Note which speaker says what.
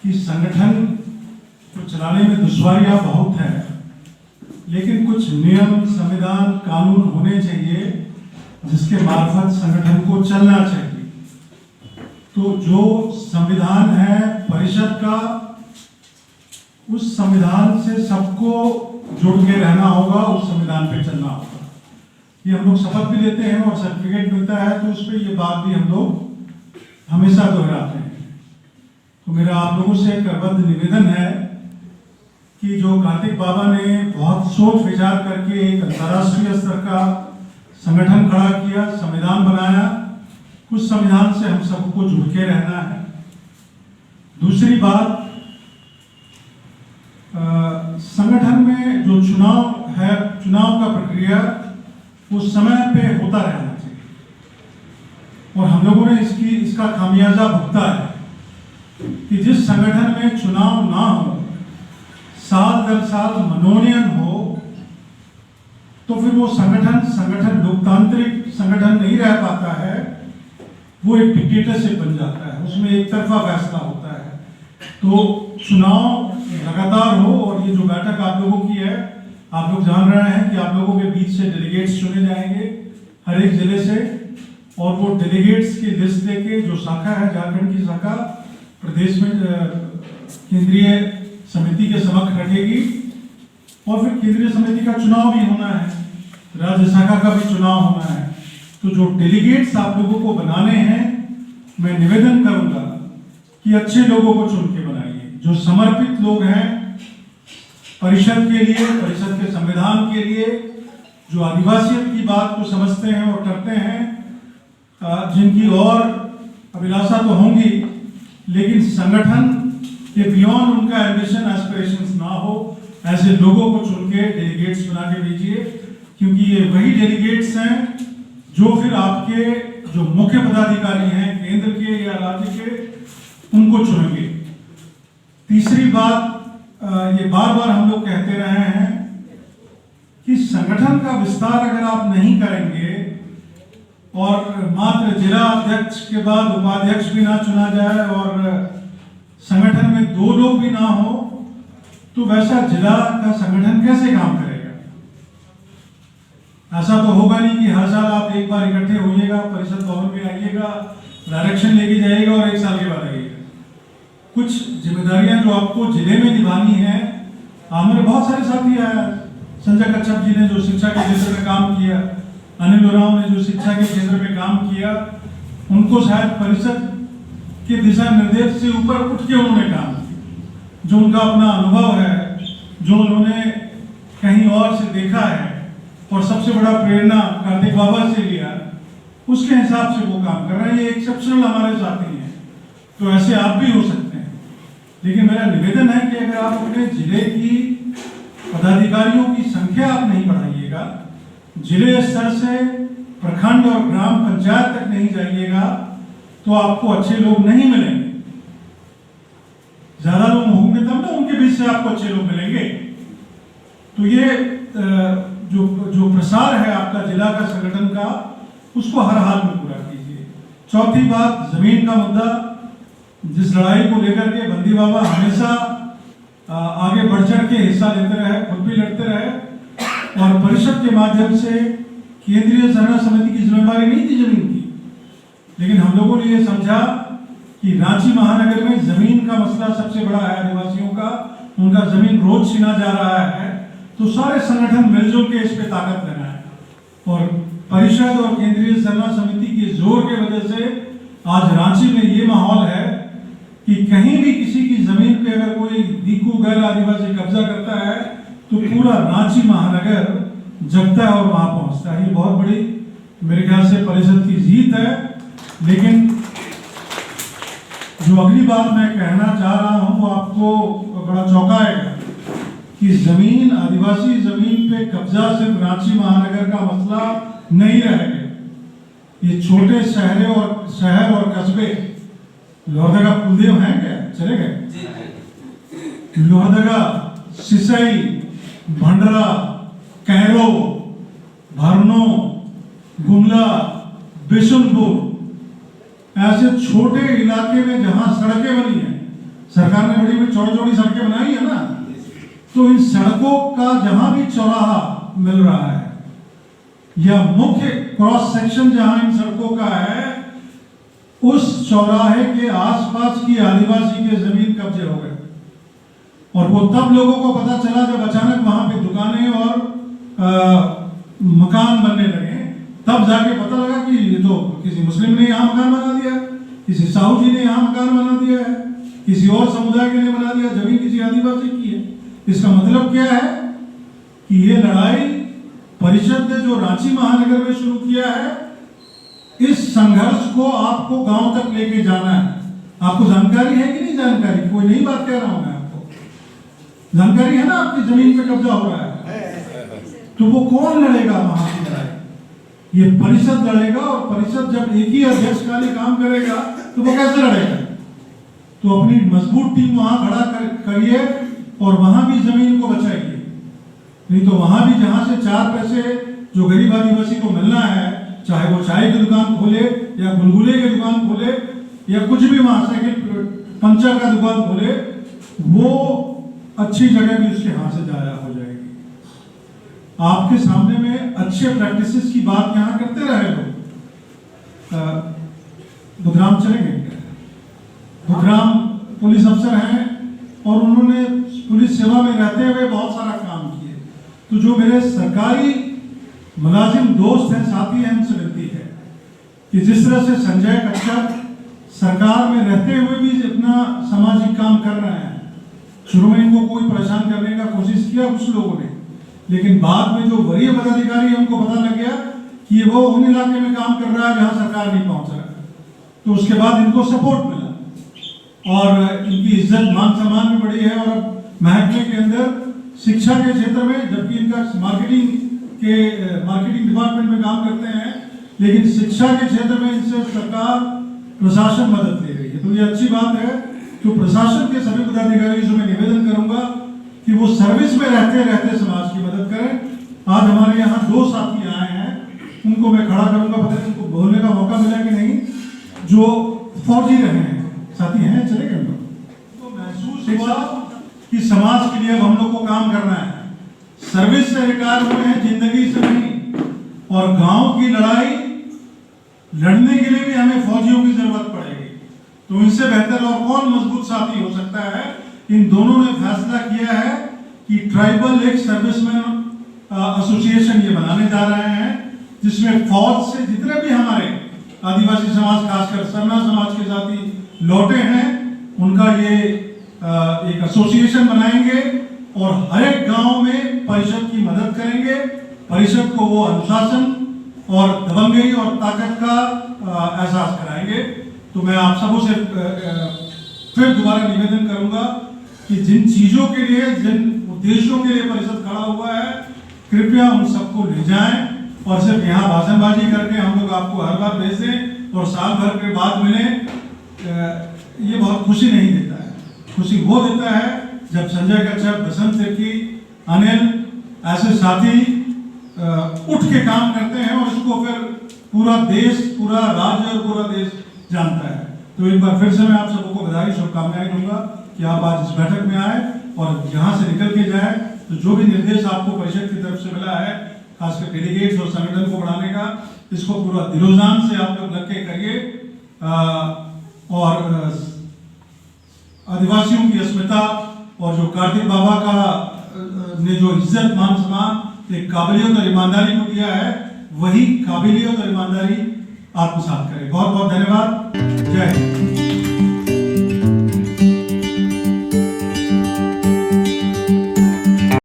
Speaker 1: कि संगठन को चलाने में दुश्वारियां बहुत है, लेकिन कुछ नियम, संविधान, कानून होने चाहिए जिसके मार्फत संगठन को चलना चाहिए। तो जो संविधान है परिषद का, उस संविधान से सबको जुड़ के रहना होगा, उस संविधान पे चलना होगा। ये हम लोग शपथ भी लेते हैं और सर्टिफिकेट मिलता है, तो उस पर ये बात भी हम लोग हमेशा दोहराते हैं। तो मेरा आप लोगों से करबद्ध निवेदन है कि जो कार्तिक बाबा ने बहुत सोच विचार करके एक अंतर्राष्ट्रीय स्तर का संगठन खड़ा किया, संविधान बनाया, उस संविधान से हम सबको जुड़ के रहना है। दूसरी बात, संगठन में जो चुनाव है, चुनाव का प्रक्रिया उस समय पे होता रहना चाहिए, और हम लोगों ने इसका खामियाजा भुगता है कि जिस संगठन में चुनाव ना हो, साल दर साल मनोनयन हो, तो फिर वो संगठन लोकतांत्रिक संगठन नहीं रह पाता है, वो एक डिक्टेटरशिप बन जाता है, उसमें एक तरफा फैसला होता है। तो चुनाव लगातार हो, और ये जो बैठक आप लोगों की है, आप लोग जान रहे हैं कि आप लोगों के बीच से डेलीगेट्स चुने जाएंगे हर एक जिले से, और वो डेलीगेट्स की लिस्ट लेके जो शाखा है, झारखंड की शाखा प्रदेश में केंद्रीय समिति के समक्ष रखेगी, और फिर केंद्रीय समिति का चुनाव भी होना है, राज्य शाखा का भी चुनाव होना है। तो जो डेलीगेट्स आप लोगों को बनाने हैं, मैं निवेदन करूंगा कि अच्छे लोगों को चुन के बनाइए, जो समर्पित लोग हैं परिषद के लिए, परिषद के संविधान के लिए, जो आदिवासियत की बात को समझते हैं और करते हैं, जिनकी और अभिलाषा तो होंगी, लेकिन संगठन के बियॉन्ड उनका एम्बिशन, एस्पिरेशंस ना हो, ऐसे लोगों को चुन के डेलीगेट्स बना के भेजिए, क्योंकि ये वही डेलीगेट्स हैं जो फिर आपके जो मुख्य पदाधिकारी हैं केंद्र के या राज्य के, उनको चुनेंगे। तीसरी बात, ये बार बार हम लोग कहते रहे हैं कि संगठन का विस्तार अगर आप नहीं करेंगे और मात्र जिला अध्यक्ष के बाद उपाध्यक्ष भी ना चुना जाए और संगठन में 2 लोग भी ना हो, तो वैसा जिला का संगठन कैसे काम करेगा? ऐसा तो होगा नहीं कि हर साल आप एक बार इकट्ठे होइएगा, परिषद भवन में आइएगा, डायरेक्शन लेके जाइएगा और 1 साल के बाद आइएगा। कुछ जिम्मेदारियां जो आपको जिले में निभानी है, हमारे बहुत सारे साथी आए, संजय कच्छप जी ने जो शिक्षा के क्षेत्र में काम किया, अनिल उरांव ने जो शिक्षा के क्षेत्र में काम किया, उनको शायद परिषद के दिशा निर्देश से ऊपर उठ के उन्होंने काम किया। जो उनका अपना अनुभव है, जो उन्होंने कहीं और से देखा है, और सबसे बड़ा प्रेरणा कार्तिक बाबा से लिया, उसके हिसाब से वो काम कर रहे हैं। ये एक्सेप्शनल हमारे साथी हैं, तो ऐसे आप भी हो सकते हैं। लेकिन मेरा निवेदन है कि अगर आप अपने जिले की पदाधिकारियों की संख्या आप नहीं बढ़ाइएगा, जिले स्तर से प्रखंड और ग्राम पंचायत तक नहीं जाइएगा, तो आपको अच्छे लोग नहीं मिलेंगे। ज्यादा लोग होंगे तब ना उनके बीच से आपको अच्छे लोग मिलेंगे। तो ये जो प्रसार है आपका जिला का संगठन का, उसको हर हाल में पूरा कीजिए। चौथी बात, जमीन का मुद्दा, जिस लड़ाई को लेकर के बंदी बाबा हमेशा आगे बढ़ चढ़ के हिस्सा लेते रहे, खुद भी लड़ते रहे, और परिषद के माध्यम से केंद्रीय सरना समिति की जिम्मेदारी नहीं थी जमीन की, लेकिन हम लोगों ने ये समझा कि रांची महानगर में जमीन का मसला सबसे बड़ा है, आदिवासियों का, उनका जमीन रोज छीना जा रहा है, तो सारे संगठन मिलजुल के इस पे ताकत लगाए, और परिषद और केंद्रीय सरना समिति के जोर के वजह से आज रांची में ये माहौल है कि कहीं भी किसी की जमीन पे अगर कोई दीकू गैर आदिवासी कब्जा करता है, तो पूरा रांची महानगर जगता है और वहां पहुंचता है। ये बहुत बड़ी मेरे ख्याल से परिषद की जीत है। लेकिन जो अगली बात मैं कहना चाह रहा हूं, वो आपको बड़ा चौंकाएगा कि जमीन, आदिवासी जमीन पे कब्जा सिर्फ रांची महानगर का मसला नहीं रह गया। ये छोटे शहरों और शहर और कस्बे, लोहरदगा कुलदेव हैं क्या, चले गए? लोहरदगा, सिसई, भंडरा, कैरो, भरनो, गुमला, बिशुनपुर, ऐसे छोटे इलाके में जहां सड़कें बनी हैं, सरकार ने बड़ी बड़ी चौड़ी चौड़ी सड़कें बनाई है ना, तो इन सड़कों का जहां भी चौराहा मिल रहा है या मुख्य क्रॉस सेक्शन जहां इन सड़कों का है, उस चौराहे के आसपास की आदिवासी के जमीन कब्जे हो गए। और वो तब लोगों को पता चला जब अचानक वहां पे दुकानें और मकान बनने लगे, तब जाके पता लगा कि ये तो किसी मुस्लिम ने यहाँ मकान बना दिया है, किसी साहू जी ने यहाँ मकान बना दिया है, किसी और समुदाय के ने बना दिया, जमीन किसी आदिवासी की है। इसका मतलब क्या है कि ये लड़ाई परिषद ने जो रांची महानगर में शुरू किया है, इस संघर्ष को आपको गांव तक लेके जाना है। आपको जानकारी है कि नहीं जानकारी? कोई नई बात कह रहा हूं मैं आपको। जानकारी है ना, आपकी जमीन पे कब्जा हो रहा है, तो वो कौन लड़ेगा वहां की लड़ाई? ये परिषद लड़ेगा। और परिषद जब एक ही अध्यक्ष का लिए काम करेगा तो वो कैसे लड़ेगा? तो अपनी मजबूत टीम वहां खड़ा करिए और वहां भी जमीन को बचाइए। नहीं तो वहां भी जहां से 4 पैसे जो गरीब आदिवासी को मिलना है, चाहे वो चाय की दुकान खोले या गुलगुले की दुकान खोले या कुछ भी वहां साइकिल पंचर का दुकान खोले, वो अच्छी जगह भी उसके हाथ से जाया हो जाएगी। आपके सामने में अच्छे प्रैक्टिसेस की बात यहाँ करते रहे लोग। बुधराम चलेंगे? बुधराम पुलिस अफसर हैं और उन्होंने पुलिस सेवा में रहते हुए बहुत सारा काम किए। तो जो मेरे सरकारी मुलाजिम दोस्त हैं, साथी हैं, उनसे विनती है कि जिस तरह से संजय कच्छप सरकार में रहते हुए भी अपना सामाजिक काम कर रहे हैं, शुरू में इनको कोई परेशान करने का कोशिश किया कुछ लोगों ने, लेकिन बाद में जो वरीय पदाधिकारी है उनको पता लग गया कि वो उन इलाके में काम कर रहा है जहां सरकार नहीं पहुंच रहा है, तो उसके बाद इनको सपोर्ट मिला और इनकी इज्जत मान सम्मान भी बढ़ी है। और अब महकमे के अंदर शिक्षा के क्षेत्र में, जबकि इनका मार्केटिंग डिपार्टमेंट में काम करते हैं, लेकिन शिक्षा के क्षेत्र में इनसे सरकार प्रशासन मदद ले रही है, तो ये अच्छी बात है। तो प्रशासन के सभी पदाधिकारियों से मैं निवेदन करूंगा कि वो सर्विस में रहते रहते समाज की मदद करें। आज हमारे यहाँ 2 साथी आए हैं, उनको मैं खड़ा करूंगा, पता नहीं उनको बोलने का मौका मिला कि नहीं, जो फौजी रहे हैं, साथी हैं, चले गए। तो महसूस हुआ कि समाज के लिए अब हम लोग को काम करना है, सर्विस से रिटायर हुए हैं, जिंदगी से नहीं। और गांव की लड़ाई लड़ने के लिए भी हमें फौजियों की जरूरत पड़ेगी, तो इनसे बेहतर और कौन मजबूत साथी हो सकता है। इन दोनों ने फैसला किया है कि ट्राइबल एक सर्विसमैन एसोसिएशन ये बनाने जा रहे हैं, जिसमें फौज से जितने भी हमारे आदिवासी समाज, खासकर सरना समाज के साथी लौटे हैं, उनका ये एक एसोसिएशन बनाएंगे और हर एक गांव में परिषद की मदद करेंगे। परिषद को वो अनुशासन और दबंगई और ताकत का एहसास कराएंगे। तो मैं आप सबों से फिर दोबारा निवेदन करूंगा कि जिन चीजों के लिए, जिन उद्देश्यों के लिए परिषद खड़ा हुआ है, कृपया उन सबको ले जाएं और सिर्फ यहाँ भाषणबाजी करके हम लोग आपको हर बार भेज दें और साल भर के बाद मिले, ये बहुत खुशी नहीं देता है। खुशी वो देता है जब संजय कच्छप, बसंत तिर्की, अनिल ऐसे साथी उठ के काम करते हैं और इसको फिर पूरा देश, पूरा राज्य और पूरा देश जानता है। तो एक बार फिर से मैं आप सबको बधाई, शुभकामनाएं दूंगा कि आप आज इस बैठक में आए और यहाँ से निकल के जाए तो जो भी निर्देश आपको परिषद की तरफ से मिला है, खासकर डेलीगेट्स और संगठन को बढ़ाने का, इसको पूरा दिलोजान से आप लोग लग के करिए और आदिवासियों की अस्मिता और जो कार्तिक बाबा का ने जो इज्जत, मान सम्मान, एक काबिलियत और ईमानदारी को दिया है, वही काबिलियत और ईमानदारी आत्मसात करें। बहुत बहुत धन्यवाद। जय हिंद।